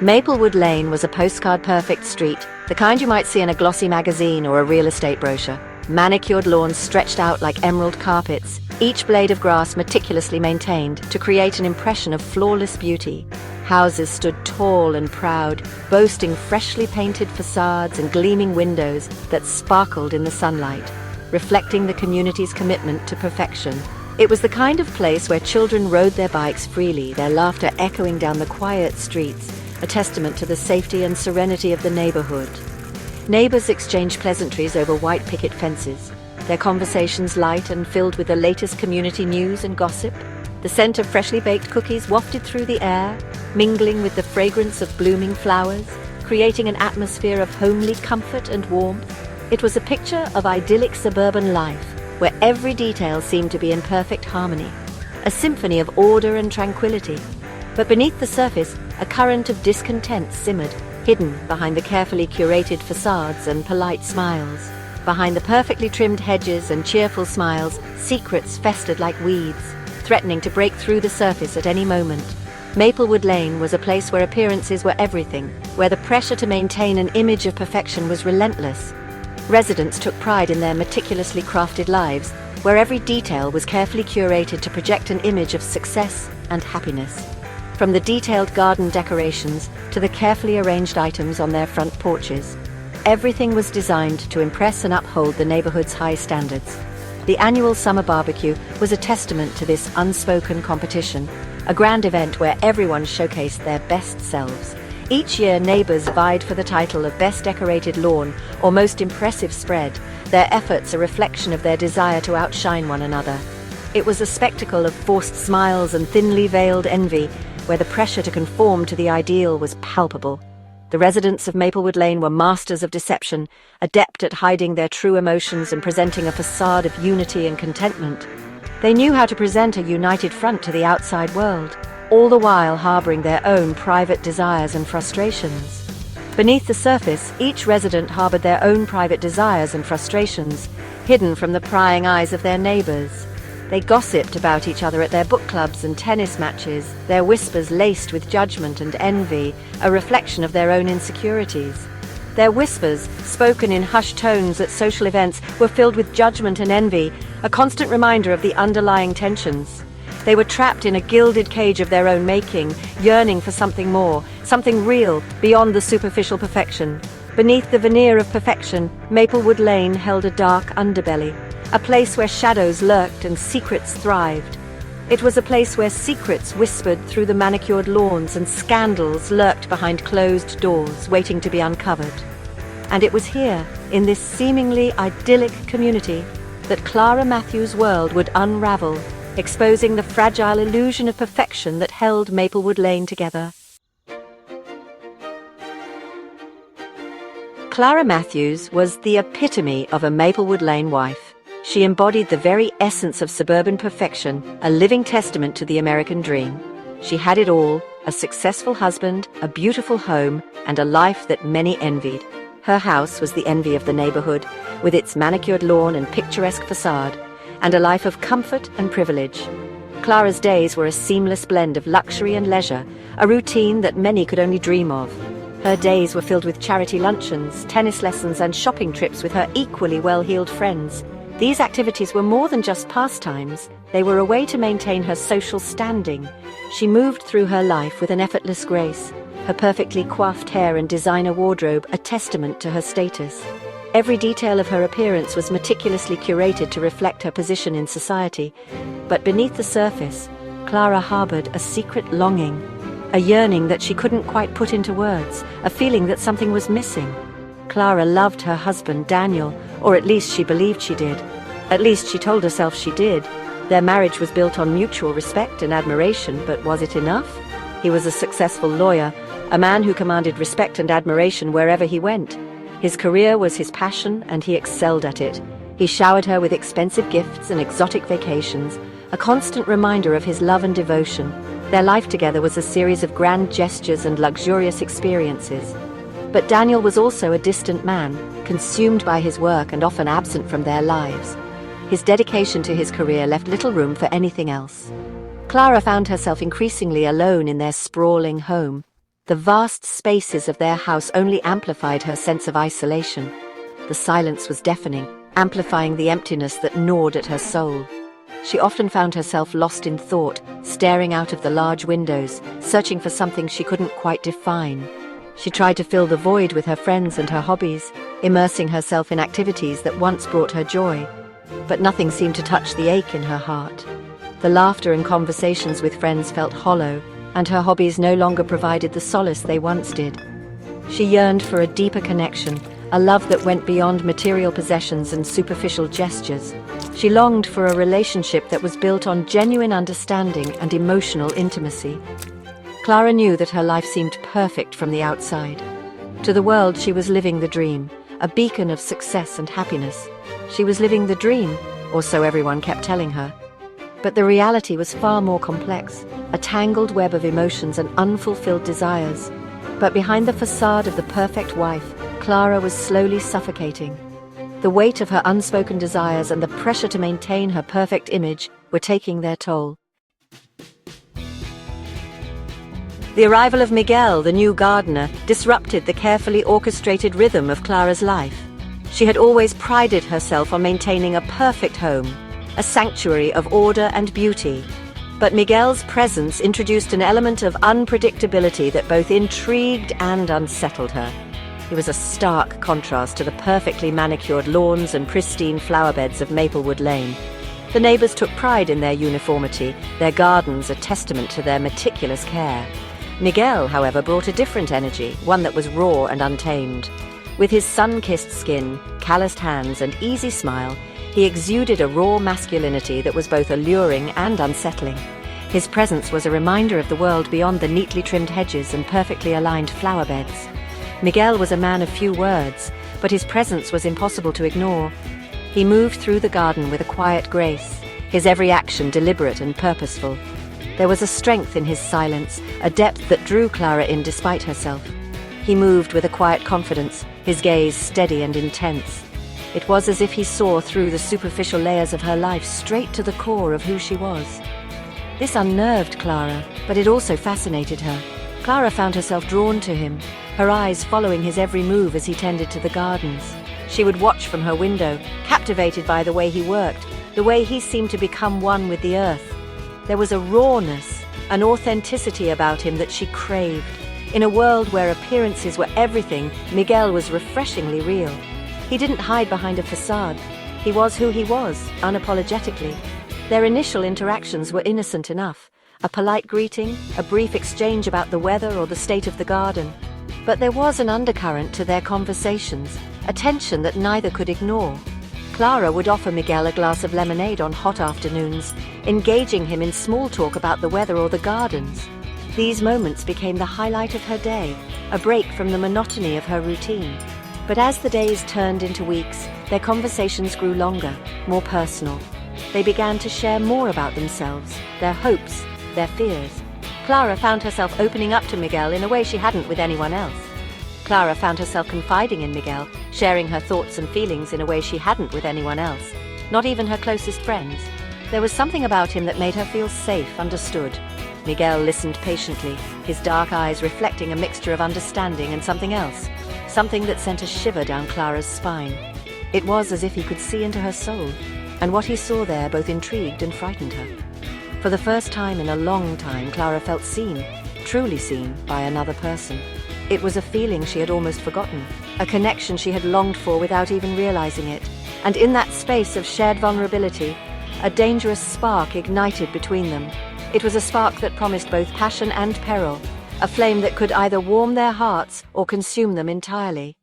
Maplewood Lane was a postcard-perfect street, the kind you might see in a glossy magazine or a real estate brochure. Manicured lawns stretched out like emerald carpets, each blade of grass meticulously maintained to create an impression of flawless beauty. Houses stood tall and proud, boasting freshly painted facades and gleaming windows that sparkled in the sunlight, reflecting the community's commitment to perfection. It was the kind of place where children rode their bikes freely, their laughter echoing down the quiet streets, a testament to the safety and serenity of the neighborhood. Neighbors exchanged pleasantries over white picket fences, their conversations light and filled with the latest community news and gossip. The scent of freshly baked cookies wafted through the air, mingling with the fragrance of blooming flowers, creating an atmosphere of homely comfort and warmth. It was a picture of idyllic suburban life, where every detail seemed to be in perfect harmony, a symphony of order and tranquility. But beneath the surface, a current of discontent simmered, hidden behind the carefully curated facades and polite smiles. Behind the perfectly trimmed hedges and cheerful smiles, secrets festered like weeds, threatening to break through the surface at any moment. Maplewood Lane was a place where appearances were everything, where the pressure to maintain an image of perfection was relentless. Residents took pride in their meticulously crafted lives, where every detail was carefully curated to project an image of success and happiness. From the detailed garden decorations to the carefully arranged items on their front porches, everything was designed to impress and uphold the neighborhood's high standards. The annual summer barbecue was a testament to this unspoken competition, a grand event where everyone showcased their best selves. Each year, neighbors vied for the title of Best Decorated Lawn or Most Impressive Spread, their efforts a reflection of their desire to outshine one another. It was a spectacle of forced smiles and thinly veiled envy, where the pressure to conform to the ideal was palpable. The residents of Maplewood Lane were masters of deception, adept at hiding their true emotions and presenting a facade of unity and contentment. They knew how to present a united front to the outside world, all the while harboring their own private desires and frustrations. Beneath the surface, each resident harbored their own private desires and frustrations, hidden from the prying eyes of their neighbors. They gossiped about each other at their book clubs and tennis matches, their whispers laced with judgment and envy, a reflection of their own insecurities. Their whispers, spoken in hushed tones at social events, were filled with judgment and envy, a constant reminder of the underlying tensions. They were trapped in a gilded cage of their own making, yearning for something more, something real, beyond the superficial perfection. Beneath the veneer of perfection, Maplewood Lane held a dark underbelly, a place where shadows lurked and secrets thrived. It was a place where secrets whispered through the manicured lawns and scandals lurked behind closed doors, waiting to be uncovered. And it was here, in this seemingly idyllic community, that Clara Matthews' world would unravel, exposing the fragile illusion of perfection that held Maplewood Lane together. Clara Matthews was the epitome of a Maplewood Lane wife. She embodied the very essence of suburban perfection, a living testament to the American dream. She had it all: a successful husband, a beautiful home, and a life that many envied. Her house was the envy of the neighborhood, with its manicured lawn and picturesque facade, and a life of comfort and privilege. Clara's days were a seamless blend of luxury and leisure, a routine that many could only dream of. Her days were filled with charity luncheons, tennis lessons, and shopping trips with her equally well-heeled friends. These activities were more than just pastimes. They were a way to maintain her social standing. She moved through her life with an effortless grace, her perfectly coiffed hair and designer wardrobe a testament to her status. Every detail of her appearance was meticulously curated to reflect her position in society. But beneath the surface, Clara harbored a secret longing, a yearning that she couldn't quite put into words, a feeling that something was missing. Clara loved her husband, Daniel, or at least she believed she did. At least she told herself she did. Their marriage was built on mutual respect and admiration, but was it enough? He was a successful lawyer, a man who commanded respect and admiration wherever he went. His career was his passion, and he excelled at it. He showered her with expensive gifts and exotic vacations, a constant reminder of his love and devotion. Their life together was a series of grand gestures and luxurious experiences. But Daniel was also a distant man, consumed by his work and often absent from their lives. His dedication to his career left little room for anything else. Clara found herself increasingly alone in their sprawling home. The vast spaces of their house only amplified her sense of isolation. The silence was deafening, amplifying the emptiness that gnawed at her soul. She often found herself lost in thought, staring out of the large windows, searching for something she couldn't quite define. She tried to fill the void with her friends and her hobbies, immersing herself in activities that once brought her joy. But nothing seemed to touch the ache in her heart. The laughter and conversations with friends felt hollow, and her hobbies no longer provided the solace they once did. She yearned for a deeper connection, a love that went beyond material possessions and superficial gestures. She longed for a relationship that was built on genuine understanding and emotional intimacy. Clara knew that her life seemed perfect from the outside. To the world, she was living the dream, a beacon of success and happiness. She was living the dream, or so everyone kept telling her. But the reality was far more complex, a tangled web of emotions and unfulfilled desires. But behind the facade of the perfect wife, Clara was slowly suffocating. The weight of her unspoken desires and the pressure to maintain her perfect image were taking their toll. The arrival of Miguel, the new gardener, disrupted the carefully orchestrated rhythm of Clara's life. She had always prided herself on maintaining a perfect home, a sanctuary of order and beauty. But Miguel's presence introduced an element of unpredictability that both intrigued and unsettled her. He was a stark contrast to the perfectly manicured lawns and pristine flowerbeds of Maplewood Lane. The neighbors took pride in their uniformity, their gardens a testament to their meticulous care. Miguel, however, brought a different energy, one that was raw and untamed. With his sun-kissed skin, calloused hands, and easy smile, he exuded a raw masculinity that was both alluring and unsettling. His presence was a reminder of the world beyond the neatly trimmed hedges and perfectly aligned flower beds. Miguel was a man of few words, but his presence was impossible to ignore. He moved through the garden with a quiet grace, his every action deliberate and purposeful. There was a strength in his silence, a depth that drew Clara in despite herself. He moved with a quiet confidence, his gaze steady and intense. It was as if he saw through the superficial layers of her life straight to the core of who she was. This unnerved Clara, but it also fascinated her. Clara found herself drawn to him, her eyes following his every move as he tended to the gardens. She would watch from her window, captivated by the way he worked, the way he seemed to become one with the earth. There was a rawness, an authenticity about him that she craved. In a world where appearances were everything, Miguel was refreshingly real. He didn't hide behind a facade. He was who he was, unapologetically. Their initial interactions were innocent enough. A polite greeting, a brief exchange about the weather or the state of the garden. But there was an undercurrent to their conversations, a tension that neither could ignore. Clara would offer Miguel a glass of lemonade on hot afternoons, engaging him in small talk about the weather or the gardens. These moments became the highlight of her day, a break from the monotony of her routine. But as the days turned into weeks, their conversations grew longer, more personal. They began to share more about themselves, their hopes, their fears. Clara found herself opening up to Miguel in a way she hadn't with anyone else. Clara found herself confiding in Miguel, sharing her thoughts and feelings in a way she hadn't with anyone else, not even her closest friends. There was something about him that made her feel safe, understood. Miguel listened patiently, his dark eyes reflecting a mixture of understanding and something else, something that sent a shiver down Clara's spine. It was as if he could see into her soul, and what he saw there both intrigued and frightened her. For the first time in a long time, Clara felt seen, truly seen, by another person. It was a feeling she had almost forgotten, a connection she had longed for without even realizing it. And in that space of shared vulnerability, a dangerous spark ignited between them. It was a spark that promised both passion and peril, a flame that could either warm their hearts or consume them entirely.